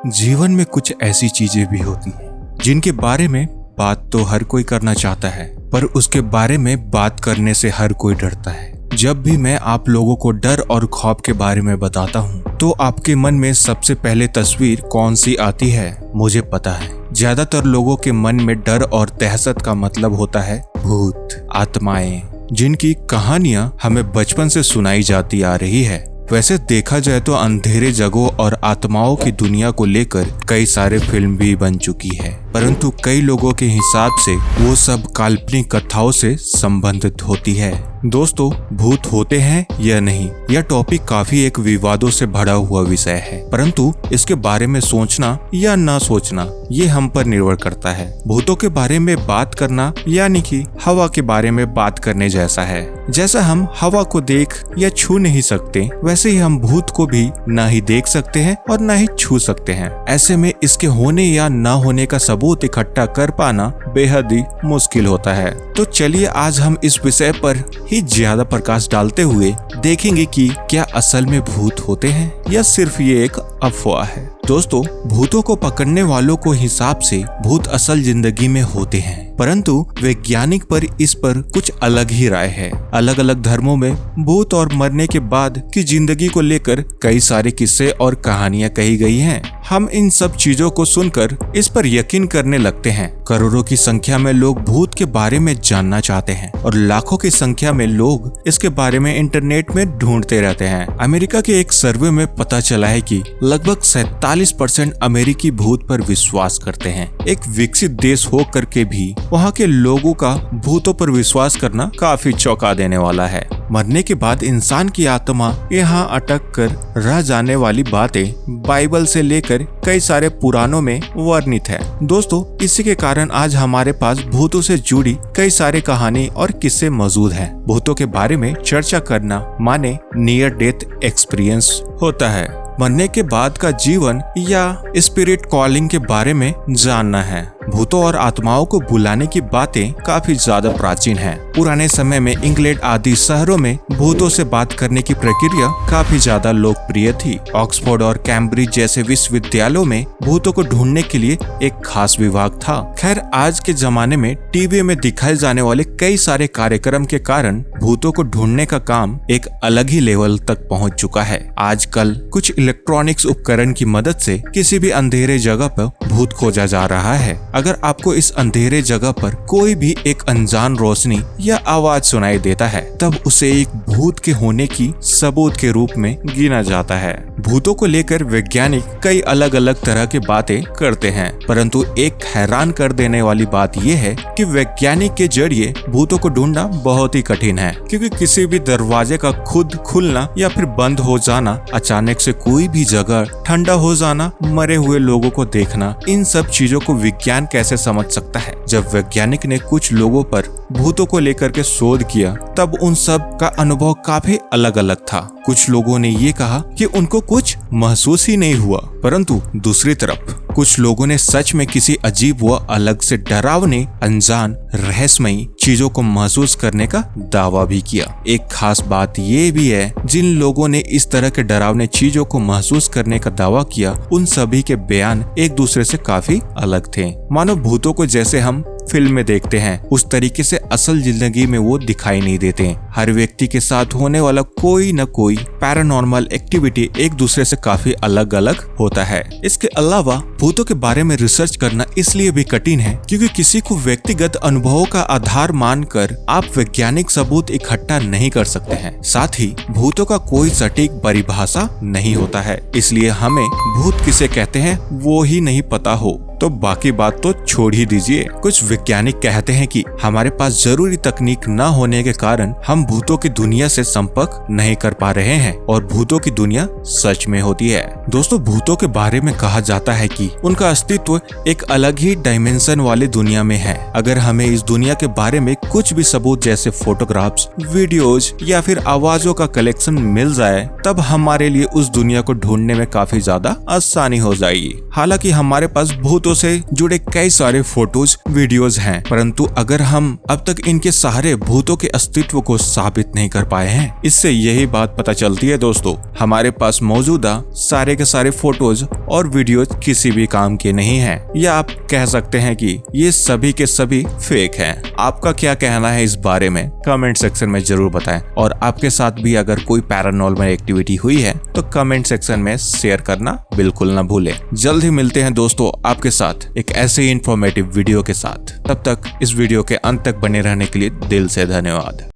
जीवन में कुछ ऐसी चीजें भी होती हैं जिनके बारे में बात तो हर कोई करना चाहता है, पर उसके बारे में बात करने से हर कोई डरता है। जब भी मैं आप लोगों को डर और खौफ के बारे में बताता हूँ तो आपके मन में सबसे पहले तस्वीर कौन सी आती है? मुझे पता है ज्यादातर लोगों के मन में डर और दहशत का मतलब होता है भूत, आत्माएं, जिनकी कहानियां हमें बचपन से सुनाई जाती आ रही है। वैसे देखा जाए तो अंधेरे जगहों और आत्माओं की दुनिया को लेकर कई सारे फिल्म भी बन चुकी है, परंतु कई लोगों के हिसाब से वो सब काल्पनिक कथाओं से संबंधित होती है। दोस्तों, भूत होते हैं या नहीं, यह टॉपिक काफी एक विवादों से भरा हुआ विषय है, परंतु इसके बारे में सोचना या ना सोचना ये हम पर निर्भर करता है। भूतों के बारे में बात करना यानी कि हवा के बारे में बात करने जैसा है। जैसा हम हवा को देख या छू नहीं सकते, वैसे ही हम भूत को भी ना ही देख सकते हैं और ना ही छू सकते हैं। ऐसे में इसके होने या ना होने का सबूत इकट्ठा कर पाना बेहद ही मुश्किल होता है। तो चलिए आज हम इस विषय पर ही ज्यादा प्रकाश डालते हुए देखेंगे कि क्या असल में भूत होते हैं या सिर्फ ये एक अफवाह है। दोस्तों, भूतों को पकड़ने वालों को हिसाब से भूत असल जिंदगी में होते हैं, परंतु वैज्ञानिक पर इस पर कुछ अलग ही राय है। अलग अलग धर्मों में भूत और मरने के बाद की जिंदगी को लेकर कई सारे किस्से और कहानियां कही गई हैं। हम इन सब चीजों को सुनकर इस पर यकीन करने लगते हैं। करोड़ों की संख्या में लोग भूत के बारे में जानना चाहते हैं और लाखों की संख्या में लोग इसके बारे में इंटरनेट में ढूंढते रहते हैं। अमेरिका के एक सर्वे में पता चला है कि लगभग 47% अमेरिकी भूत पर विश्वास करते हैं। एक विकसित देश होकर के भी वहाँ के लोगों का भूतों पर विश्वास करना काफी चौंका देने वाला है। मरने के बाद इंसान की आत्मा यहाँ अटक कर रह जाने वाली बातें बाइबल से लेकर कई सारे पुराणों में वर्णित है। दोस्तों, इसी के कारण आज हमारे पास भूतों से जुड़ी कई सारे कहानी और किस्से मौजूद हैं। भूतों के बारे में चर्चा करना माने नियर डेथ एक्सपीरियंस होता है। मरने के बाद का जीवन या स्पिरिट कॉलिंग के बारे में जानना है। भूतों और आत्माओं को बुलाने की बातें काफी ज्यादा प्राचीन हैं। पुराने समय में इंग्लैंड आदि शहरों में भूतों से बात करने की प्रक्रिया काफी ज्यादा लोकप्रिय थी। ऑक्सफोर्ड और कैम्ब्रिज जैसे विश्वविद्यालयों में भूतों को ढूंढने के लिए एक खास विभाग था। खैर, आज के जमाने में टीवी में दिखाए जाने वाले कई सारे कार्यक्रम के कारण भूतों को ढूंढने का काम एक अलग ही लेवल तक पहुँच चुका है। आजकल कुछ इलेक्ट्रॉनिक्स उपकरण की मदद से किसी भी अंधेरे जगह पर भूत खोजा जा रहा है। अगर आपको इस अंधेरे जगह पर कोई भी एक अनजान रोशनी या आवाज सुनाई देता है, तब उसे एक भूत के होने की सबूत के रूप में गिना जाता है। भूतों को लेकर वैज्ञानिक कई अलग अलग तरह की बातें करते हैं, परंतु एक हैरान कर देने वाली बात यह है कि वैज्ञानिक के जरिए भूतों को ढूंढना बहुत ही कठिन है, क्योंकि किसी भी दरवाजे का खुद खुलना या फिर बंद हो जाना, अचानक से कोई भी जगह ठंडा हो जाना, मरे हुए लोगों को देखना, इन सब चीजों को विज्ञान कैसे समझ सकता है। जब वैज्ञानिक ने कुछ लोगों पर भूतों को लेकर के शोध किया, तब उन सब का अनुभव काफी अलग अलग था। कुछ लोगों ने ये कहा कि उनको कुछ महसूस ही नहीं हुआ, परंतु दूसरी तरफ कुछ लोगों ने सच में किसी अजीब व अलग से डरावने, अनजान, रहस्यमयी चीजों को महसूस करने का दावा भी किया। एक खास बात ये भी है, जिन लोगों ने इस तरह के डरावने चीजों को महसूस करने का दावा किया, उन सभी के बयान एक दूसरे से काफी अलग थे। मानो भूतों को जैसे हम फिल्म में देखते हैं, उस तरीके से असल जिंदगी में वो दिखाई नहीं देते। हर व्यक्ति के साथ होने वाला कोई न कोई पैरानॉर्मल एक्टिविटी एक दूसरे से काफी अलग अलग होता है। इसके अलावा भूतों के बारे में रिसर्च करना इसलिए भी कठिन है क्योंकि किसी को व्यक्तिगत अनुभवों का आधार मानकर आप वैज्ञानिक सबूत इकट्ठा नहीं कर सकते हैं। साथ ही भूतों का कोई सटीक परिभाषा नहीं होता है, इसलिए हमें भूत किसे कहते हैं वो ही नहीं पता हो तो बाकी बात तो छोड़ ही दीजिए। कुछ वैज्ञानिक कहते हैं कि हमारे पास जरूरी तकनीक न होने के कारण हम भूतों की दुनिया से संपर्क नहीं कर पा रहे हैं और भूतों की दुनिया सच में होती है। दोस्तों, भूतों के बारे में कहा जाता है कि उनका अस्तित्व एक अलग ही डायमेंशन वाली दुनिया में है। अगर हमें इस दुनिया के बारे में कुछ भी सबूत जैसे फोटोग्राफ्स, वीडियोज या फिर आवाजों का कलेक्शन मिल जाए, तब हमारे लिए उस दुनिया को ढूंढने में काफी ज्यादा आसानी हो जाएगी। हालांकि हमारे पास भूत भूतों से जुड़े कई सारे फोटोज वीडियोज हैं, परंतु अगर हम अब तक इनके सहारे भूतों के अस्तित्व को साबित नहीं कर पाए हैं, इससे यही बात पता चलती है दोस्तों, हमारे पास मौजूदा सारे के सारे फोटोज और वीडियोज किसी भी काम के नहीं हैं, या आप कह सकते हैं कि ये सभी के सभी फेक हैं। आपका क्या कहना है इस बारे में कमेंट सेक्शन में जरूर बताएं, और आपके साथ भी अगर कोई पैरानॉर्मल एक्टिविटी हुई है तो कमेंट सेक्शन में शेयर करना बिल्कुल ना भूलें। जल्द ही मिलते हैं दोस्तों आपके साथ एक ऐसे ही इंफॉर्मेटिव वीडियो के साथ। तब तक इस वीडियो के अंत तक बने रहने के लिए दिल से धन्यवाद।